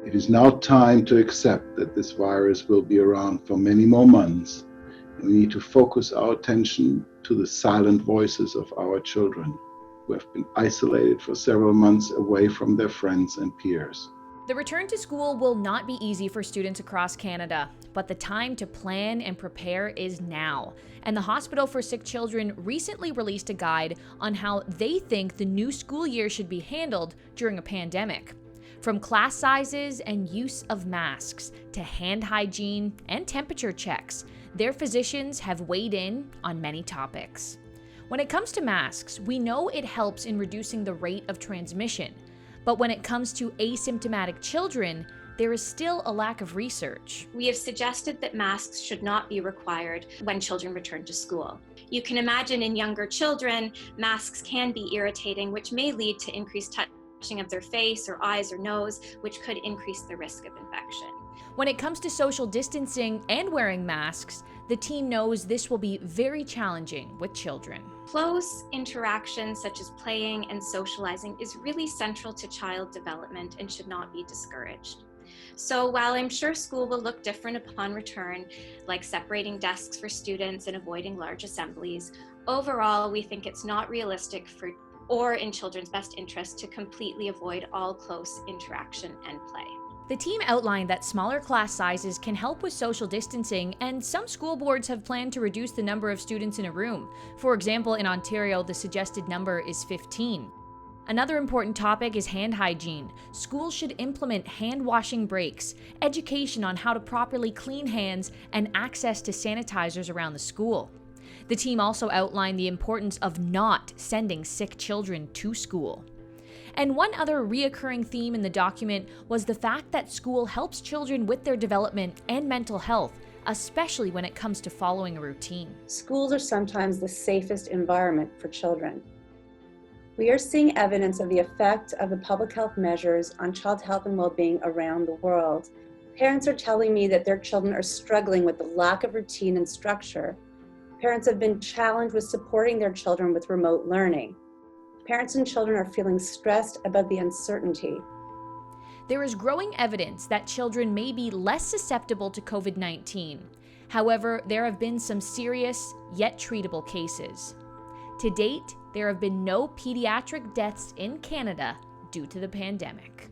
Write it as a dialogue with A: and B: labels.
A: It is now time to accept that this virus will be around for many more months, and we need to focus our attention to the silent voices of our children who have been isolated for several months away from their friends and peers.
B: The return to school will not be easy for students across Canada, but the time to plan and prepare is now. And the Hospital for Sick Children recently released a guide on how they think the new school year should be handled during a pandemic. From class sizes and use of masks to hand hygiene and temperature checks, their physicians have weighed in on many topics. When it comes to masks, we know it helps in reducing the rate of transmission. But when it comes to asymptomatic children, there is still a lack of research.
C: We have suggested that masks should not be required when children return to school. You can imagine in younger children, masks can be irritating, which may lead to increased touching of their face or eyes or nose, which could increase the risk of infection.
B: When it comes to social distancing and wearing masks, the team knows this will be very challenging with children.
C: Close interactions such as playing and socializing is really central to child development and should not be discouraged. So while I'm sure school will look different upon return, like separating desks for students and avoiding large assemblies, overall we think it's not realistic or in children's best interest to completely avoid all close interaction and play.
B: The team outlined that smaller class sizes can help with social distancing, and some school boards have planned to reduce the number of students in a room. For example, in Ontario, the suggested number is 15. Another important topic is hand hygiene. Schools should implement hand washing breaks, education on how to properly clean hands, and access to sanitizers around the school. The team also outlined the importance of not sending sick children to school. And one other reoccurring theme in the document was the fact that school helps children with their development and mental health, especially when it comes to following a routine.
D: Schools are sometimes the safest environment for children. We are seeing evidence of the effect of the public health measures on child health and well-being around the world. Parents are telling me that their children are struggling with the lack of routine and structure. Parents have been challenged with supporting their children with remote learning. Parents and children are feeling stressed about the uncertainty.
B: There is growing evidence that children may be less susceptible to COVID-19. However, there have been some serious yet treatable cases. To date, there have been no pediatric deaths in Canada due to the pandemic.